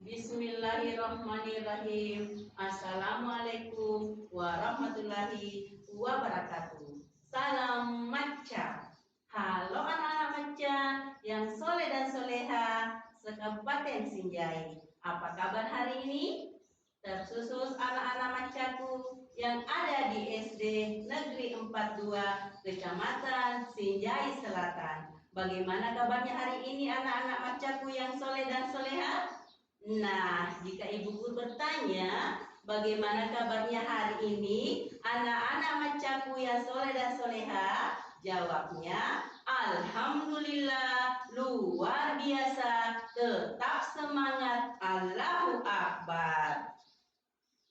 Bismillahirrahmanirrahim. Assalamualaikum warahmatullahi wabarakatuh. Salam Maca. Halo anak-anak Maca yang soleh dan soleha sekabupaten Sinjai. Apa kabar hari ini? Terkhusus anak-anak Macaku yang ada di SD Negeri 42 Kecamatan Sinjai Selatan. Bagaimana kabarnya hari ini anak-anak Macaku yang soleh dan soleha? Nah, jika Ibu Guru bertanya, bagaimana kabarnya hari ini anak-anak Macaku yang soleh dan soleha? Jawabnya, Alhamdulillah, luar biasa, tetap semangat, Allahu Akbar.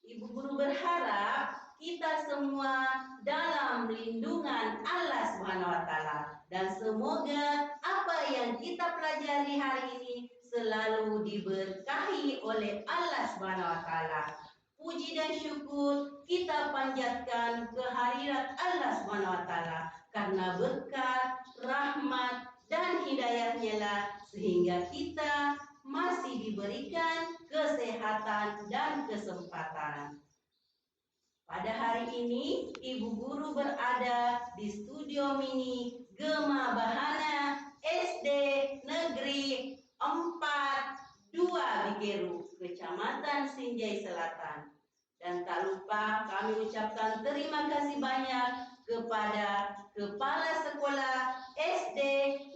Ibu Guru berharap kita semua dalam lindungan Allah Subhanahu wa Ta'ala, dan semoga apa yang kita pelajari hari ini selalu diberkahi oleh Allah Subhanahu wa Ta'ala. Puji dan syukur kita panjatkan kehadirat Allah Subhanahu wa Ta'ala karena berkat, rahmat, dan hidayahnya lah sehingga kita masih diberikan kesehatan dan kesempatan. Pada hari ini, Ibu Guru berada di studio mini Gema Bahana SD Negeri 42 Bikeru, Kecamatan Sinjai Selatan. Dan tak lupa kami ucapkan terima kasih banyak kepada Kepala Sekolah SD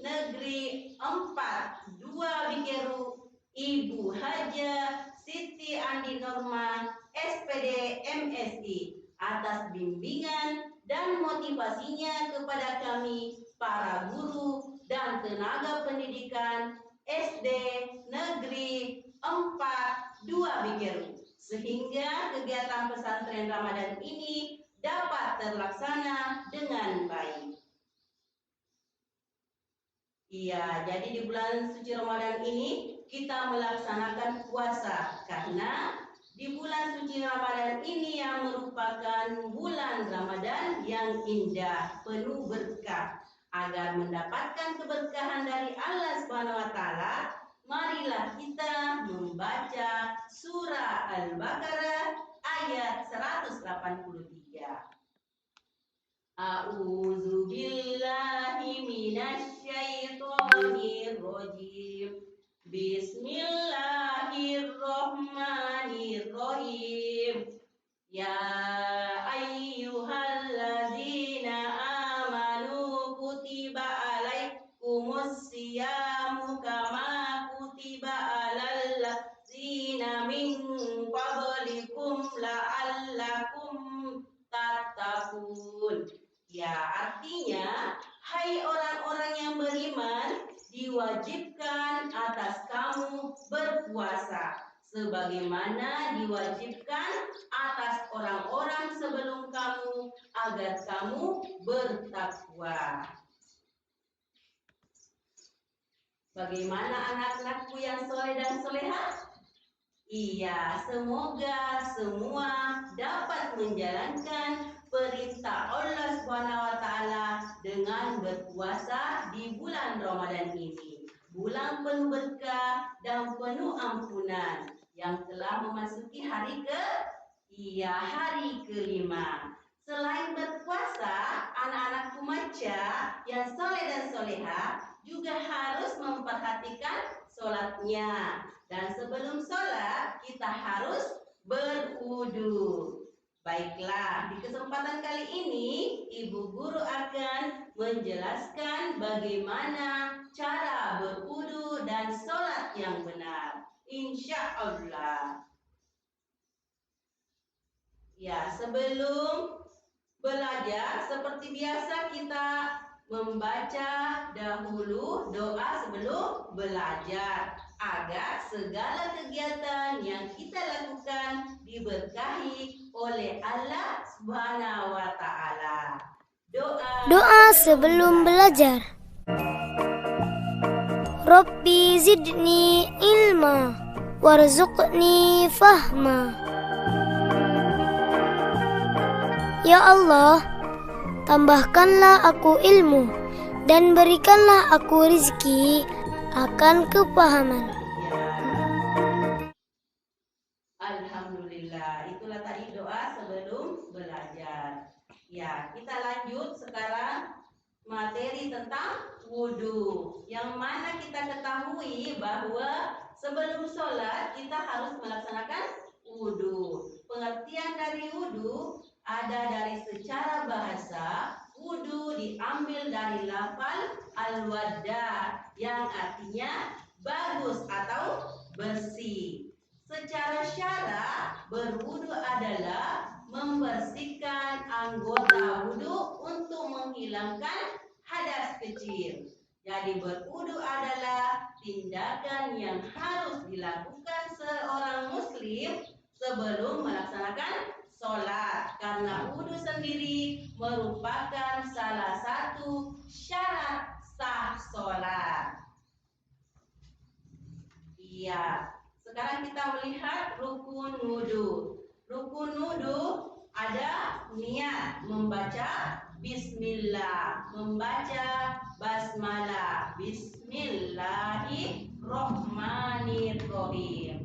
Negeri 42 Bikeru, Ibu Haja Siti Andi Norma, SPD MSI, atas bimbingan dan motivasinya kepada kami, para guru dan tenaga pendidikan SD Negeri 42 Bikeru, sehingga kegiatan pesantren Ramadan ini dapat terlaksana dengan baik. Iya, jadi di bulan suci Ramadan ini kita melaksanakan puasa karena di bulan suci Ramadan ini yang merupakan bulan Ramadan yang indah, penuh berkah. Agar mendapatkan keberkahan dari Allah Subhanahu wa Ta'ala, marilah kita membaca surah Al-Baqarah ayat 183. A'udzu billahi minasy syaithanir rajim. Bismillahirrahmanirrahim. Ya ayyuhalladzina amanu kutiba alaikumus siyamu kama kutiba alal ladzina min qablikum la'allakum tattaqun. Ya, artinya, hai orang-orang yang beriman, diwajibkan atas kamu berpuasa, sebagaimana diwajibkan atas orang-orang sebelum kamu, agar kamu bertakwa. Bagaimana anak-anakku yang soleh dan soleha? Iya, semoga semua dapat menjalankan perintah Allah Subhanahu wa Ta'ala dengan berpuasa di bulan Ramadan ini. Bulan penuh berkah dan penuh ampunan yang telah memasuki hari kelima. Selain berpuasa, anak-anakku Maca yang soleh dan soleha juga harus memperhatikan sholatnya. Dan sebelum sholat, kita harus berwudu. Baiklah, di kesempatan kali ini, Ibu Guru akan menjelaskan bagaimana cara berwudu dan sholat yang benar. Insya Allah. Ya, sebelum belajar, seperti biasa kita membaca dahulu doa sebelum belajar, agar segala kegiatan yang kita lakukan diberkahi oleh Allah Subhanahu wa Ta'ala. Doa sebelum belajar. Rabbi zidni ilma warzuqni fahma. Ya Allah, tambahkanlah aku ilmu dan berikanlah aku rezeki akan kepahaman. Ya, kita lanjut sekarang materi tentang wudhu. Yang mana kita ketahui bahwa sebelum sholat kita harus melaksanakan wudhu. Pengertian dari wudhu ada dari secara bahasa. Wudhu diambil dari lafal al-wada yang artinya bagus atau bersih. Secara syara berwudhu adalah membersihkan anggota wudhu untuk menghilangkan hadas kecil. Jadi berwudhu adalah tindakan yang harus dilakukan seorang muslim sebelum melaksanakan sholat. Karena wudhu sendiri merupakan salah satu syarat sah sholat. Iya, sekarang kita melihat rukun wudhu. Rukun wudhu ada niat membaca bismillah, membaca basmalah, bismillahirrahmanirrahim.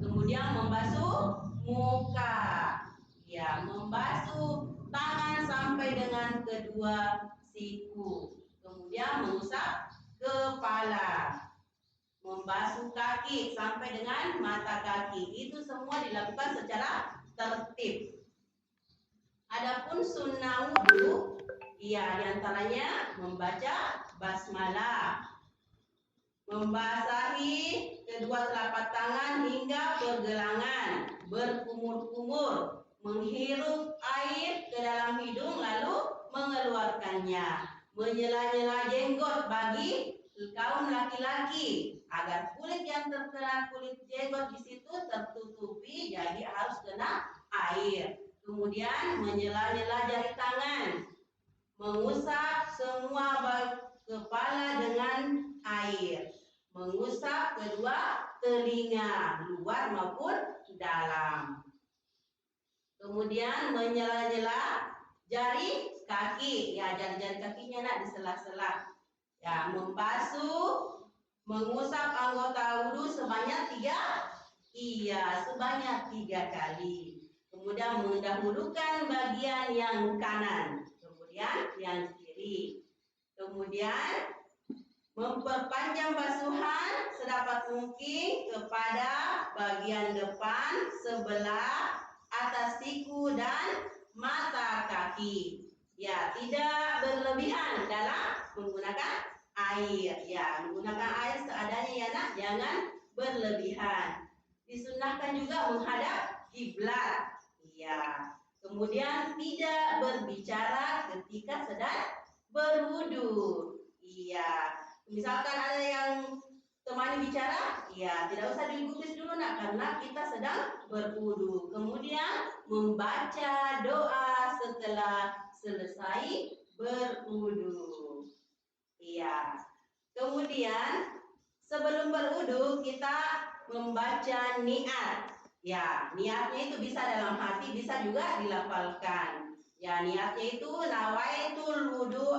Kemudian membasuh muka, ya, membasuh tangan sampai dengan kedua siku. Kemudian mengusap kepala, membasuh kaki sampai dengan mata kaki. Itu semua dilakukan secara tertib. Adapun sunnah wudhu, ya, diantaranya membaca basmalah, membasahi kedua telapak tangan hingga pergelangan, berkumur-kumur, menghirup air ke dalam hidung lalu mengeluarkannya, menyela-nyela jenggot bagi kaum laki-laki agar kulit yang terkena kulit jenggot di situ tertutupi, jadi harus kena air. Kemudian menyela-nyela jari tangan, mengusap semua kepala dengan air, mengusap kedua telinga luar maupun dalam. Kemudian menyela-nyela jari kaki, ya, jari-jari kakinya nak di sela-sela. Ya, membasuh, mengusap anggota wudhu sebanyak 3 kali. Kemudian mendahulukan bagian yang kanan, kemudian yang kiri. Kemudian memperpanjang basuhan sedapat mungkin kepada bagian depan, sebelah, atas siku dan mata kaki. Ya, tidak berlebihan dalam menggunakan air. Ya, menggunakan air seadanya ya nak, jangan berlebihan. Disunahkan juga menghadap kiblat. Ya, kemudian tidak berbicara ketika sedang berwudu. Iya, misalkan ada yang temani bicara, ya tidak usah digubris dulu nak, karena kita sedang berwudu. Kemudian membaca doa setelah selesai berwudu. Iya. Kemudian sebelum berwudu kita membaca niat. Ya, niatnya itu bisa dalam hati, bisa juga dilafalkan. Ya, niatnya itu nawaitul wudu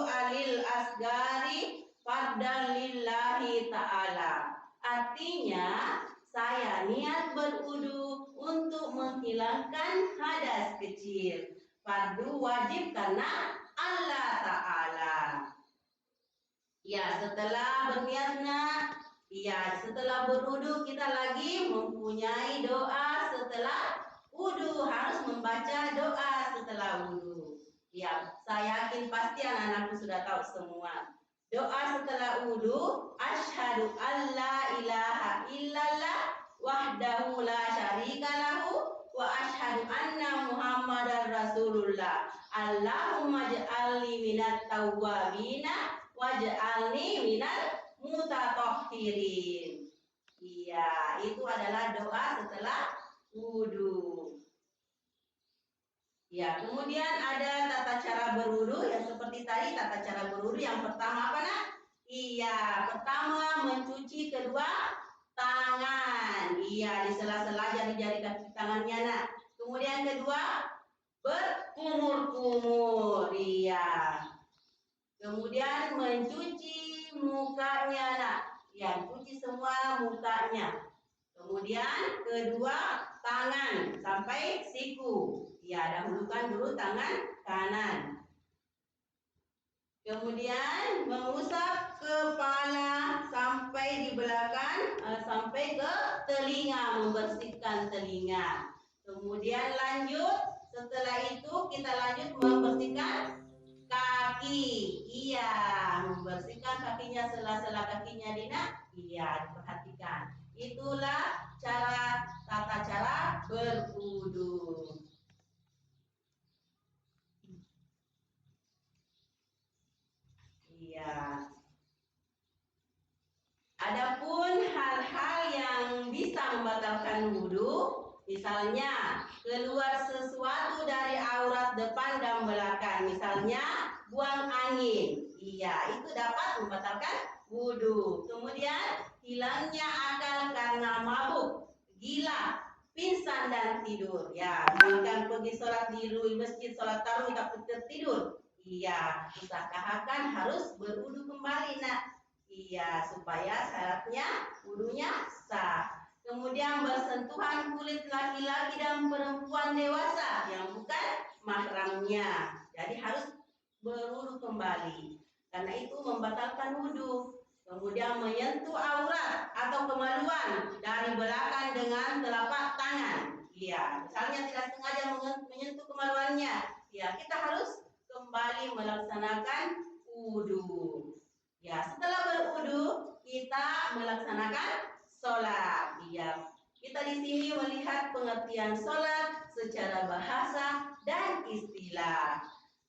alil asgari fardan lillahi ta'ala. Artinya, saya niat berwudu untuk menghilangkan hadas kecil. Fardu wajib karena Allah Ta'ala. Ya, setelah berniat nak, ya, setelah berwudu kita lagi mempunyai doa setelah wudu, harus membaca doa setelah wudu. Ya, saya yakin pasti anak-anakku sudah tahu semua. Doa setelah wudu, asyhadu alla ilaha illallah wahdahu la syarika lahu wa asyhadu anna muhammadar rasulullah. Allahumma ja'alni minat tawwabina waj'alni minal mutatahhirin. Iya, itu adalah doa setelah wudu. Ya, kemudian ada tata cara berwudu yang seperti tadi. Tata cara berwudu yang pertama apa nak? Iya, pertama mencuci kedua tangan. Iya, di sela-sela jari-jari kaki tangannya nak. Kemudian kedua berkumur-kumur. Iya. Kemudian mencuci mukanya nak. Ya, cuci semua mukanya. Kemudian kedua tangan sampai siku. Ya, dahulukan dulu tangan kanan. Kemudian mengusap kepala sampai di belakang, sampai ke telinga, membersihkan telinga. Kemudian lanjut, setelah itu kita lanjut membersihkan kaki. Iya, membersihkan kakinya, sela-sela kakinya Dina. Iya, diperhatikan. Itulah tata cara berwudu. Iya. Adapun hal-hal yang bisa membatalkan wudhu, misalnya keluar sesuatu dari aurat depan dan belakang, misalnya buang angin. Iya, itu dapat membatalkan wudhu. Kemudian hilangnya akal karena mabuk, gila, pingsan dan tidur. Ya, misalkan pergi sholat di masjid, sholat tarawih tapi tertidur. Iya, usahakan harus berwudhu kembali, nak. Iya, supaya syaratnya wudunya sah. Kemudian bersentuhan kulit laki-laki dan perempuan dewasa yang bukan mahramnya. Jadi harus berwudu kembali. Karena itu membatalkan wudu. Kemudian menyentuh aurat atau kemaluan dari belakang dengan telapak tangan. Iya, misalnya tidak sengaja menyentuh kemaluannya. Ya, kita harus kembali melaksanakan wudu. Ya, setelah berwudu kita melaksanakan sholat. Ya, kita di sini melihat pengertian sholat secara bahasa dan istilah.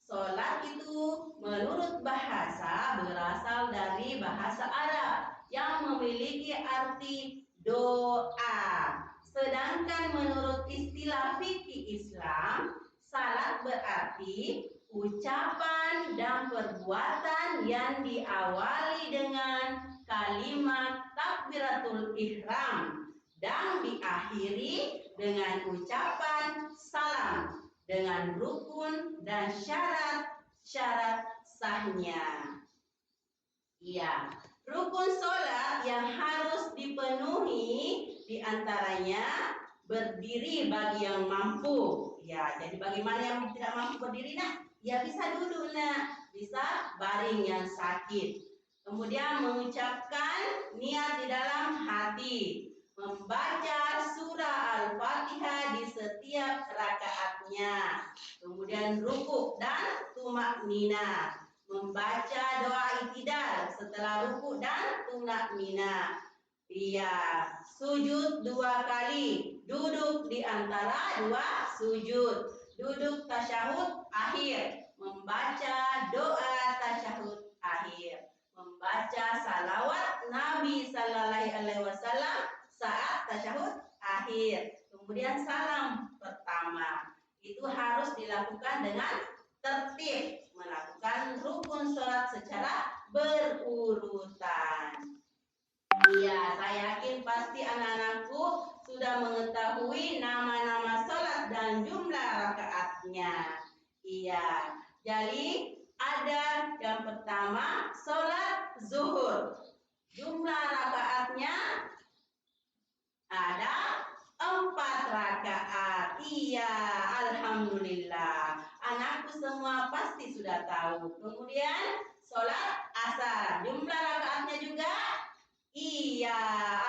Sholat itu menurut bahasa berasal dari bahasa Arab yang memiliki arti doa. Sedangkan menurut istilah fikih Islam, salat berarti ucapan dan perbuatan yang diawali dengan kalimat takbiratul ihram dan diakhiri dengan ucapan salam dengan rukun dan syarat-syarat sahnya. Iya, rukun sholat yang harus dipenuhi diantaranya berdiri bagi yang mampu. Ya, jadi bagaimana yang tidak mampu berdiri, nak? Ya bisa duduk, nak. Bisa baring yang sakit. Kemudian mengucapkan niat di dalam hati. Membaca surah Al-Fatihah di setiap rakaatnya. Kemudian rukuk dan tumak nina. Membaca doa iktidal setelah rukuk dan tumak nina. Iya, sujud 2 kali, duduk di antara 2 sujud, duduk tasyahud akhir, membaca doa tasyahud akhir, membaca salawat Nabi Sallallahu Alaihi Wasallam saat tasyahud akhir, kemudian salam pertama. Itu harus dilakukan dengan tertib, melakukan rukun sholat secara berurutan. Iya, saya yakin pasti anak-anakku sudah mengetahui nama-nama sholat dan jumlah rakaatnya. Iya, jadi ada yang pertama sholat zuhur. Jumlah rakaatnya ada 4 rakaat. Iya, alhamdulillah. Anakku semua pasti sudah tahu. Kemudian sholat asar. Jumlah rakaatnya juga iya,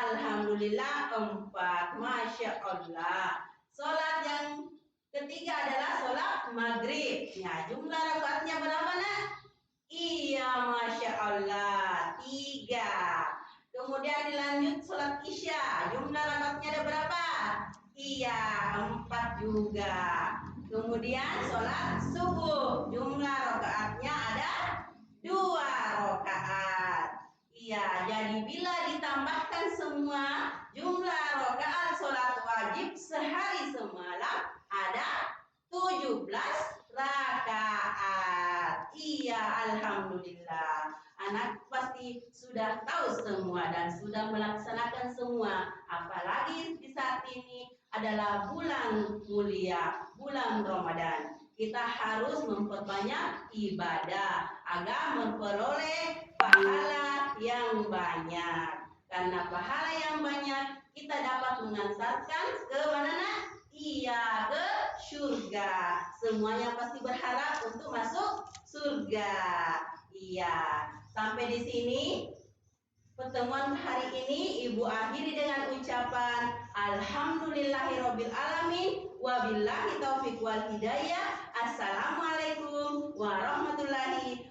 alhamdulillah 4. Masya Allah. Sholat yang ketiga adalah sholat maghrib. Ya, jumlah rakaatnya berapa, nak? Iya, Masya Allah 3. Kemudian dilanjut sholat isya. Jumlah rakaatnya ada berapa? Iya, 4 juga. Kemudian sholat subuh. Jumlah rakaatnya ada 2 rakaat. Iya, jadi bila ditambahkan semua jumlah rakaat sholat wajib sehari semalam ada 17 rakaat. Iya, alhamdulillah. Anak pasti sudah tahu semua dan sudah melaksanakan semua. Apalagi di saat ini adalah bulan mulia, bulan Ramadan. Kita harus memperbanyak ibadah agar memperoleh pahala yang banyak. Karena pahala yang banyak kita dapat mengantarkan ke mana nak? Iya, ke surga. Semuanya pasti berharap untuk masuk surga. Iya, sampai di sini pertemuan hari ini Ibu akhiri dengan ucapan Alhamdulillahirabbil alamin wabillahi taufiq wal hidayah. Assalamualaikum warahmatullahi